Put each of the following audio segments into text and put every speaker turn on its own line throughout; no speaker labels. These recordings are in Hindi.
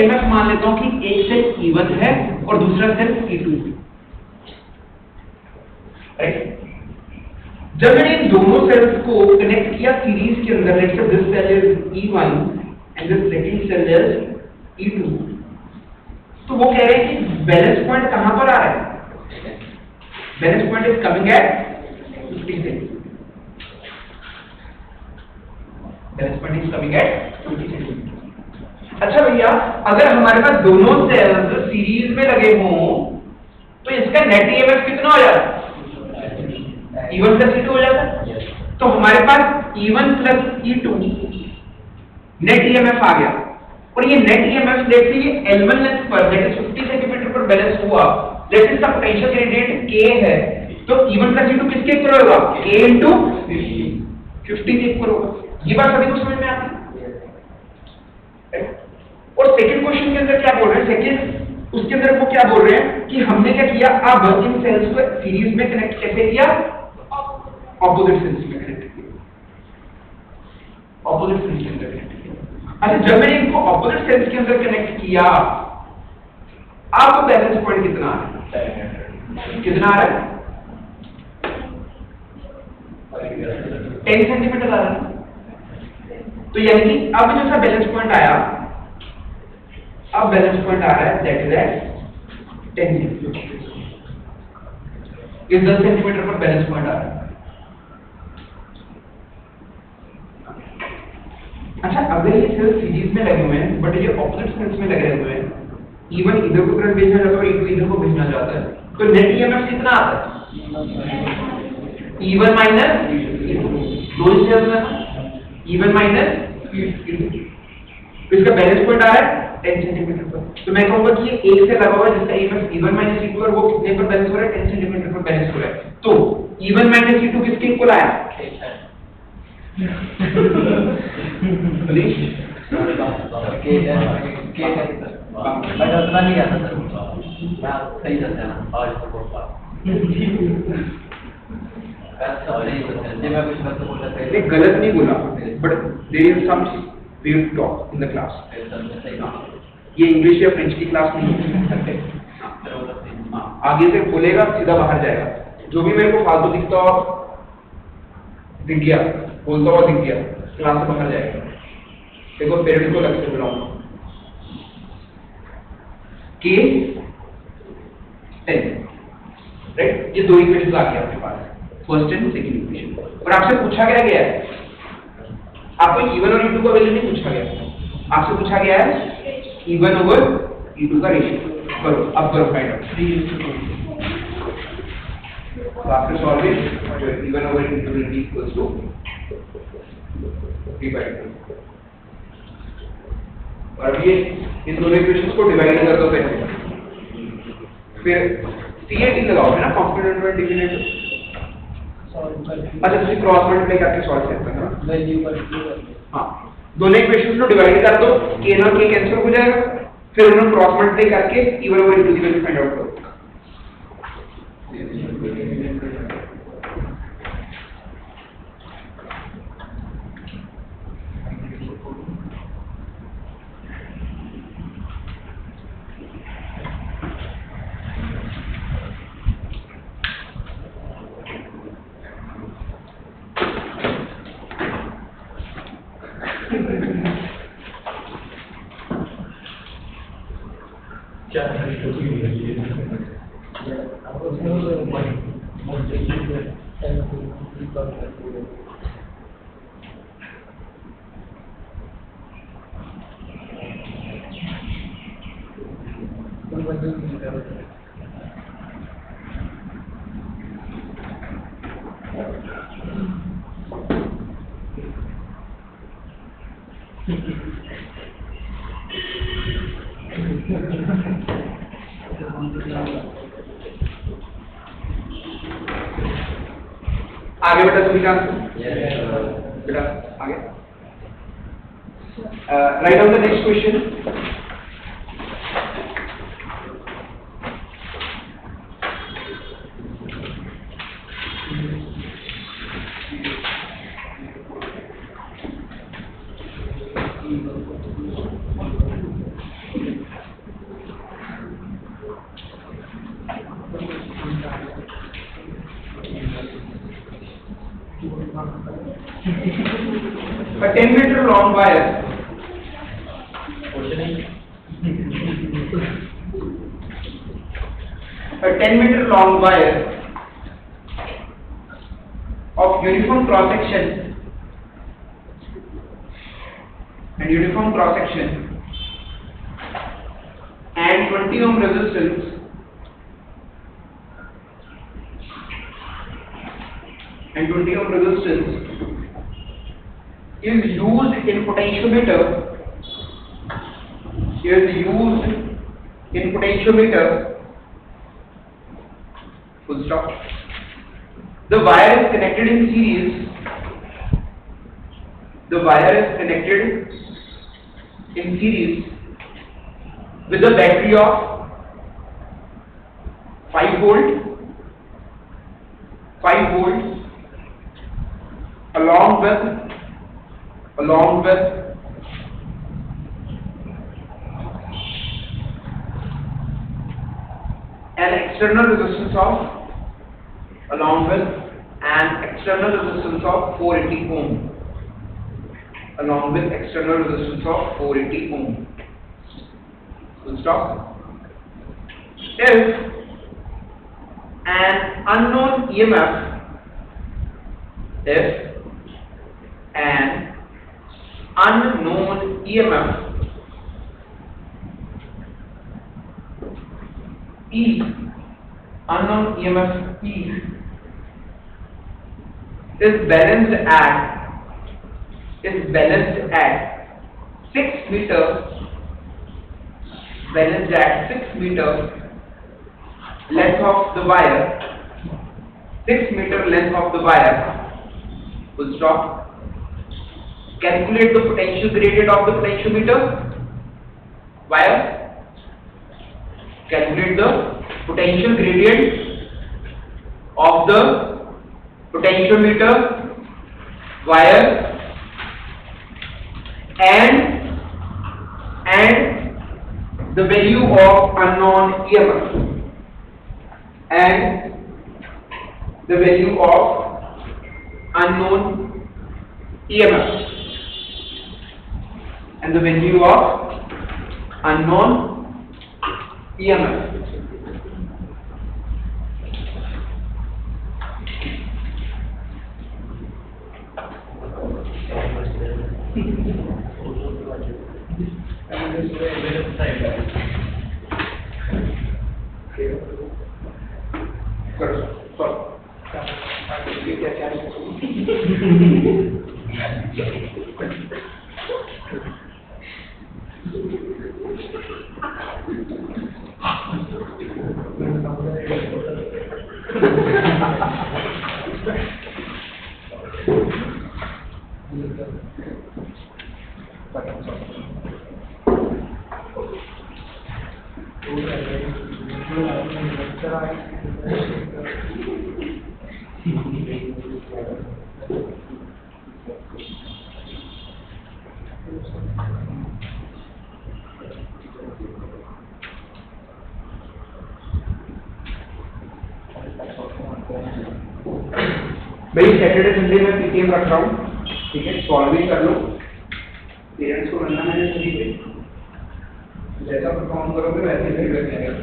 मैं मान लेता हूं कि एक सेल E1 है और दूसरा सेल E2 है, राइट। जब मैंने इन दोनों सेल्स को कनेक्ट किया सीरीज के अंदर, let's say this cell is E1 and this second cell is E2, तो वो कह रहे हैं कि बैलेंस पॉइंट कहां पर आ रहा है? Balance point is coming at 56। Balance point is coming at 56। अच्छा भैया, अगर हमारे पास दोनों सेल्स सीरीज में लगे हों तो इसका नेट ईएमएफ कितना हो जाता है? E1 प्लस E2 हो जाता है। तो हमारे पास E1 plus E2 net EMF आ गया, और ये नेट ईएमएफ लेट से ये L1 लेंथ पर दैट इज 50 सेंटीमीटर पर बैलेंस हुआ, लेट इसका पोटेंशियल ग्रेडियंट K है, तो E1 प्लस E2 किसके इक्वल होगा? K इनटू 50 के इक्वल होगा। ये बात सभी को समझ में आती है? और सेकंड क्वेश्चन के अंदर क्या बोल रहे हैं? सेकंड उसके अंदर वो क्या बोल रहे हैं कि हमने क्या किया, अब इन सेल्स को सीरीज में कनेक्ट कैसे किया? ऑपोजिट सेल्स में कनेक्ट किया, ऑपोजिट सेल्स के अंदर कनेक्ट किया। अच्छा, जब मैंने इनको ऑपोजिट सेल्स के अंदर कनेक्ट किया, आपको बैलेंस पॉइंट कितना आ रहा है? कितना आ रहा है? 10 सेंटीमीटर आ रहा है। तो यानी कि अब जो सा बैलेंस पॉइंट आया, अब बैलेंस पॉइंट आ रहा है दैट इज एट 10 सेंटीमीटर। इस 10 सेंटीमीटर पर बैलेंस पॉइंट आ रहा है। अच्छा, अगर ये सेल्स सीरीज में लगे हुए हैं बट ये ऑपोजिट सेल्स में लगे हुए हैं, E1 इधर को करंट भेजना चाहता है और E2 इधर को भेजना चाहता है, तो नेट ईएमएफ कितना आता है? E1 माइनस दो सेल्स में E1 माइनस E2, तो इसका बैलेंस पॉइंट आ रहा है 10 सेंटीमीटर पर। तो मैं कहूंगा कि ये एक से लगा हुआ है जिसका ईएमएफ E1 माइनस E2 और वो कितने पर बैलेंस हो रहा है? 10 सेंटीमीटर पर बैलेंस हो रहा है। तो E1 माइनस E2 किसके इक्वल आया?
मैं उतना नहीं आता सर, मैं सही रहता है आज तो बोलता
मैं गलत नहीं बोला, but there is some weird talk in the class. ये इंग्लिश या फ्रेंच की क्लास नहीं है। आगे से बोलेगा सीधा बाहर जाएगा। जो भी मेरे को फालतू दिखता हो, दिख गया, बोलता हुआ दिख गया, क्लास से बाहर जाएगा। देखो पेरेंट्स को लग से बुलाऊंगा। के 10, राइट? ये दो इक्वेशंस आ गए आपके पास, फर्स्ट एंड सेकंड इक्वेशन। और आपसे पूछा क्या गया है? आपको E1 और E2 का वैल्यू नहीं पूछा गया, आपसे पूछा गया है E1 ओवर E2 का रेशियो। करो, अब करो फाइंड आउट। तो after solving E1 over E2 will be equals to 3/2। और अब ये इन दोनों इक्वेशंस को डिवाइड कर दो पहले, फिर CAT लगाओ, है ना, कॉम्पोनेंट और डिफिनेट। अच्छा, तुम क्रॉस मल्टीप्लाई करके सॉल्व करते हो ना, वैल्यू पर। हां, दोनों इक्वेशंस को डिवाइड कर दो, k ना k कैंसिल हो जाएगा, फिर उन्हें क्रॉस मल्टीप्लाई करके E1 ओवर E2 की वैल्यू फाइंड आउट करो। आगे बेटा सूर्यकांत, बेटा आगे write down the next question. 10-meter long wire. A 10-meter long wire of uniform cross section and 20 ohm resistance is used in potentiometer. Full stop. The wire is connected in series. With a battery of 5 volt along with an external resistance of 480 ohm. Full stop. If an unknown EMF E is balanced at 6 meter length of the wire. Full stop. Calculate the potential gradient of the potentiometer wire. Calculate the potential gradient of the potentiometer wire and the value of unknown EMF and the value of unknown EMF. भाई सैटरडे संडे में पीटीएम रख रहा हूँ, ठीक है, सॉल्विंग कर लो, पेरेंट्स को मिलना मैंने सभी पे, जैसा परफॉर्म करोगे वैसे ही फीडबैक मिलेगा।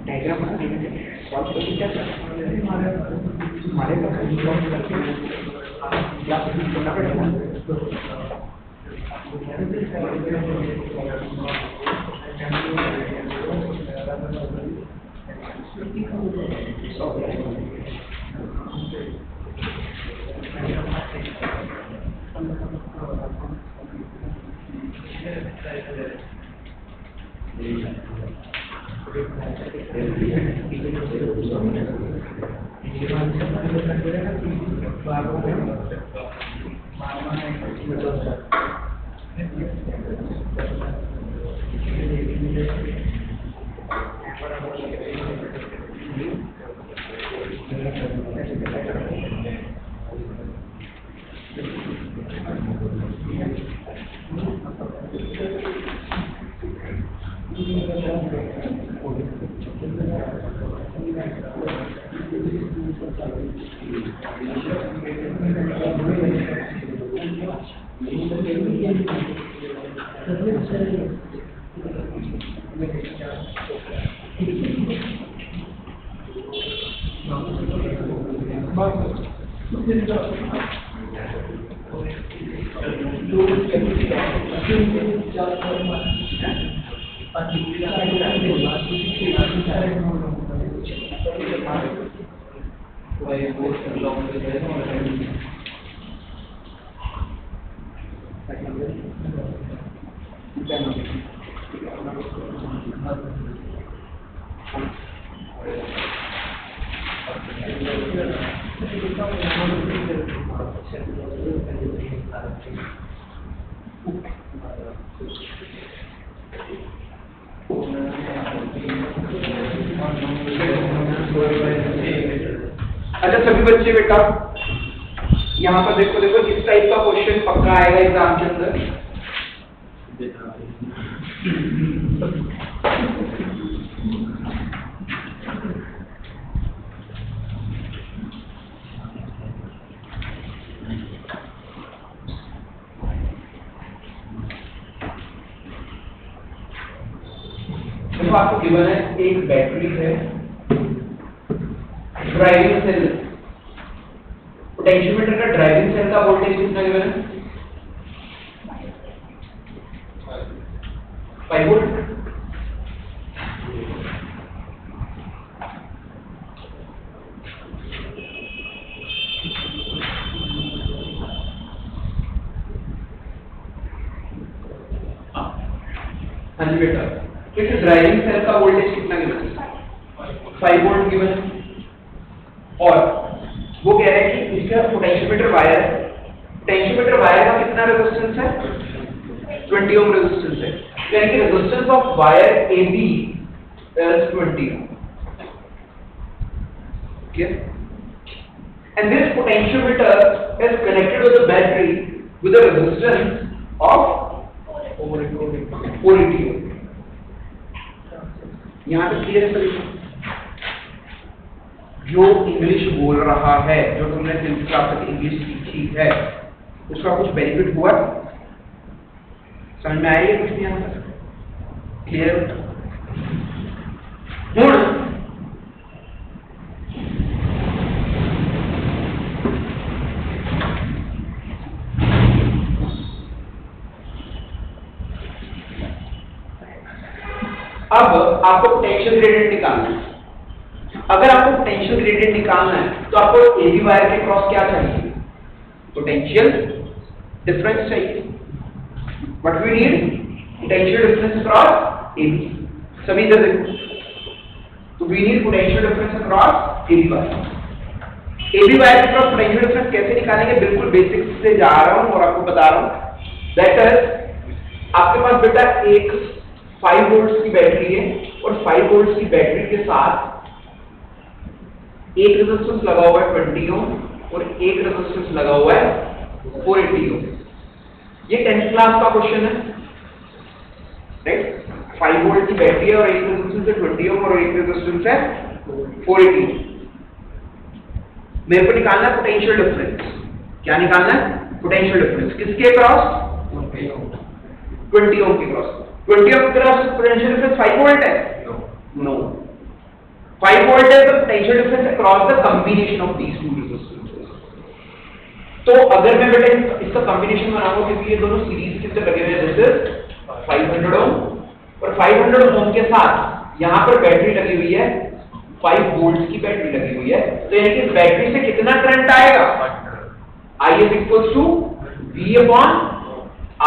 डायग्राम सॉल्व करके क्या हमारे अच्छा सभी बच्चे बेटा यहाँ पर देखो देखो इस टाइप का क्वेश्चन पक्का आएगा एग्जाम के अंदर। देखो आपको गिवन है एक बैटरी है, ड्राइविंग सेल, पोटेंशियोमीटर का ड्राइविंग सेल का वोल्टेज कितना गिवन है? 5 वोल्ट। हाँ जी बेटा, इस ड्राइविंग सेल का वोल्टेज कितना गिवन है? 5 वोल्ट गिवन है। और वो कह रहे हैं कि इसका पोटेंशियोमीटर वायर है, पोटेंशियोमीटर वायर का कितना रेजिस्टेंस है? 20 ओम रेजिस्टेंस है, यानी कि resistance of wire AB is 20 ohm. Okay, and this potentiometer is connected with the battery with a resistance of 480 ohm. यहाँ पे क्लियर करिए, जो इंग्लिश बोल रहा है, जो तुमने 10th क्लास तक इंग्लिश सीखी है, उसका कुछ बेनिफिट हुआ? समझ में आई है कुछ नहीं? यहाँ तक क्लियर? अब आपको पोटेंशियल ग्रेडियंट निकालना है। अगर आपको पोटेंशियल ग्रेडियंट निकालना है तो आपको AB वायर के क्रॉस क्या चाहिए? पोटेंशियल डिफरेंस चाहिए। What we need? Potential difference cross AB। सभी इधर देखो, तो we need potential difference cross AB wire. AB wire के क्रॉस पोटेंशियल डिफरेंस कैसे निकालेंगे? बिल्कुल बेसिक्स से जा रहा हूं और आपको बता रहा हूं। दैट इज, आपके पास बेटा एक 5 वोल्ट की बैटरी है और 5 वोल्ट की बैटरी के साथ एक रेजिस्टेंस लगा हुआ है 20 ओम और एक रेजिस्टेंस लगा हुआ है 480 ओम। ये 10th क्लास का क्वेश्चन है, राइट। 5 वोल्ट की बैटरी है और एक रेजिस्टेंस है 20 ओम और एक रेजिस्टेंस है 480। मेरे को निकालना है पोटेंशियल डिफरेंस। क्या निकालना है? पोटेंशियल डिफरेंस किसके क्रॉस? 20 ओम के क्रॉस। 20 ओम के क्रॉस पोटेंशियल डिफरेंस 5 वोल्ट है? नो। 5 वोल्ट है तो potential difference across the combination of these two resistances. तो अगर मैं बेटा इसका कॉम्बिनेशन बनाऊंगा, क्योंकि ये दोनों सीरीज के अंदर लगे हुए हैं, दिस इज 500 ओम और 500 ओम के साथ यहां पर बैटरी लगी हुई है, 5 वोल्ट की बैटरी लगी हुई है, तो यानी कि इस बैटरी से कितना करंट आएगा? I is equals to V upon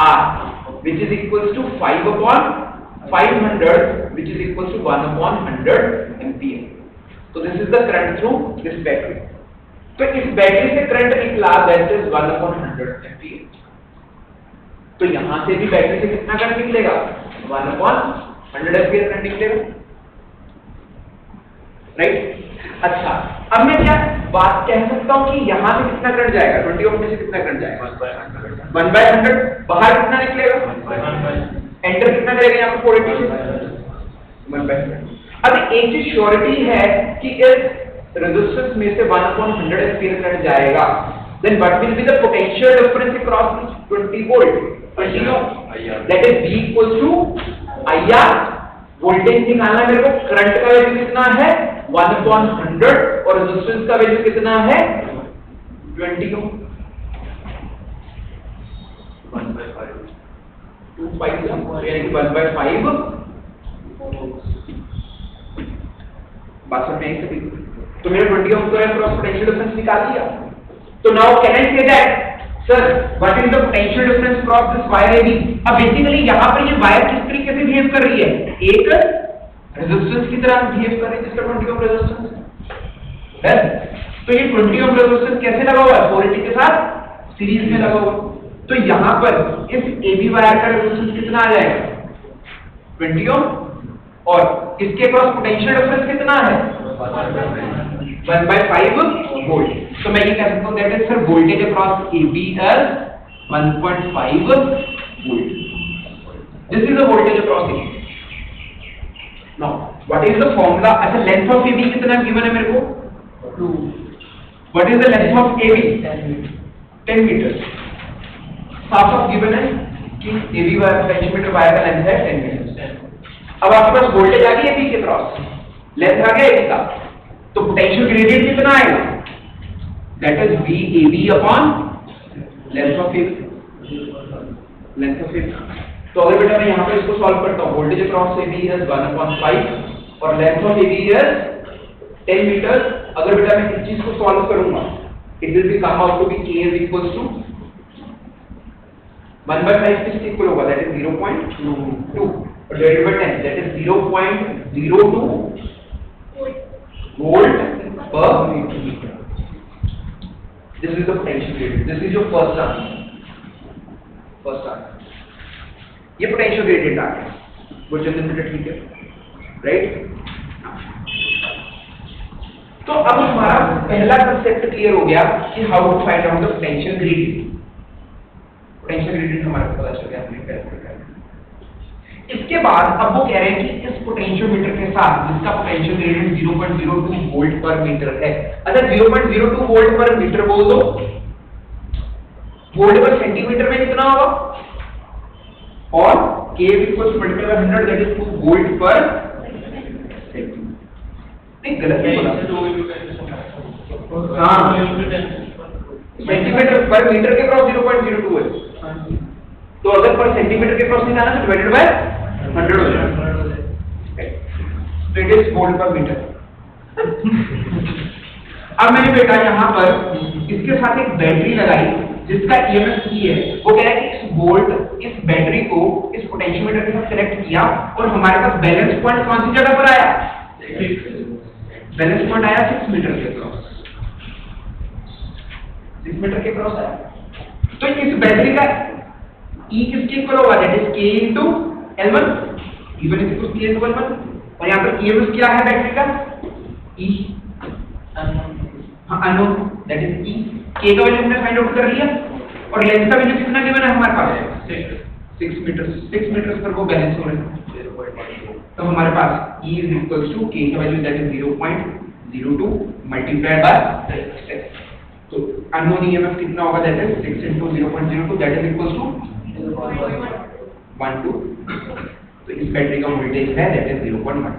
R, which is equals to 5 upon 500, which is equals to 1 upon 100 ampere. So this is the current through this battery. तो इस बैटरी से करंट निकला, that is 1 upon 100 ampere. तो यहां से भी बैटरी से कितना करंट निकलेगा? 1 upon 100 ampere करंट निकलेगा, राइट। अच्छा, अब मैं क्या बात कह सकता हूं कि यहां से कितना करंट जाएगा? 20 ओम में से कितना करंट जाएगा? 1/100। बाहर कितना निकलेगा? एंटर कितना करेगा यहां पर 480 से? 1/100। अब एक चीज श्योरिटी है कि इस रेजिस्टेंस में से 1/100 एम्पीयर करंट जाएगा, then what will be the potential difference across this 20 volt 20 ohm? That is V equals to IR। Voltage निकालना है मेरे को, करंट का वैल्यू कितना है? 1/100 और रेजिस्टेंस का वैल्यू कितना है? 20 ओम। 1/5 25 यानी कि 1/5 बात समझ में आई सभी? तो मेरा 20 ओम का क्रॉस पोटेंशियल डिफरेंस निकाल लिया। तो now can I say that sir what is the potential difference cross this wire AB? अब बेसिकली यहां पर ये वायर किस तरीके से बिहेव कर रही है? एक रेजिस्टेंस की तरह बिहेव कर रही है जिसका 20 ओम रेजिस्टेंस है। तो ये 20 ओम रेजिस्टेंस कैसे लगा हुआ है? 480 के साथ सीरीज में लगा हुआ। तो यहां पर इस AB वायर का रेजिस्टेंस कितना आ जाएगा? 20 ओम, और इसके क्रॉस पोटेंशियल डिफरेंस कितना है? 1/5 वोल्ट। तो मैं ये कह सकता हूं that is sir voltage across AB is 1.5 volt. This is the voltage across AB। Now what is the formula? अच्छा, लेंथ ऑफ AB कितना गिवन है मेरे को? 2। What is the length of AB? 10 metre. साफ साफ गिवन है कि AB वायर सेंटीमीटर वायर का लेंथ है 10 मीटर। अब आपके पास वोल्टेज आ गई AB के क्रॉस, लेंथ आ गया AB का, तो पोटेंशियल ग्रेडियंट कितना आएगा? That is VAB upon length of AB। Length of AB। तो अगर बेटा मैं यहां पे इसको सॉल्व करता हूं, वोल्टेज अक्रॉस AB इज 1/5 और length of AB is 10 metre. अगर बेटा मैं इस चीज को सॉल्व करूंगा, it will be come out to be K is equals to 1/5 किसके इक्वल होगा? दैट इज 0.22 और divided by 10, that is 0.02 volt per metre. This is the potential gradient. This is your first answer. First answer. ये potential gradient आ गया, वो जनरेटर ठीक है, राइट? तो अब हमारा पहला कंसेप्ट क्लियर हो गया कि how to find out the potential gradient. Potential gradient हमारे को पता चल गया, हमने कैलकुलेट कर लिया। इसके बाद अब वो कह रहे हैं कि इस पोटेंशियोमीटर के साथ जिसका potential gradient 0.02 volt per metre है, अच्छा 0.02 वोल्ट पर मीटर बोल दो, वोल्ट पर सेंटीमीटर में कितना होगा? और K equals to multiply by 100 that is 2 volt पर सेंटीमीटर। नहीं, गलत नहीं बोला। हाँ, सेंटीमीटर पर मीटर के क्रॉस 0.02 है, तो अगर पर सेंटीमीटर के क्रॉस निकालना तो डिवाइडेड बाय 100 हो जाएगा। तो it is volt per metre. अब मैंने बेटा यहाँ पर इसके साथ एक बैटरी लगाई जिसका EMF E है। वो कह रहा है कि इस बैटरी को इस पोटेंशियोमीटर के साथ कनेक्ट किया और हमारे पास बैलेंस पॉइंट कौन सी जगह पर आया? बैलेंस पॉइंट आया 6 मीटर के क्रॉस, 6 मीटर के क्रॉस आया। तो इस बैटरी का E किसके इक्वल होगा? That is K into L1, E1 is equal to K into L1। और यहाँ पर EMF क्या है बैटरी का? E, हाँ unknown, that is E। K का वैल्यू हमने फाइंड आउट कर लिया और लेंथ का वैल्यू कितना गिवन है हमारे पास 6 मीटर 6 मीटर पर वो बैलेंस हो रहे हैं। तो हमारे पास E is equals to K का value that is 0.02 multiplied by 6। तो अननोन EMF कितना होगा that is 6 into 0.02 that is equals to 1 2। तो इस बैटरी का वोल्टेज है दैट इज 0.12।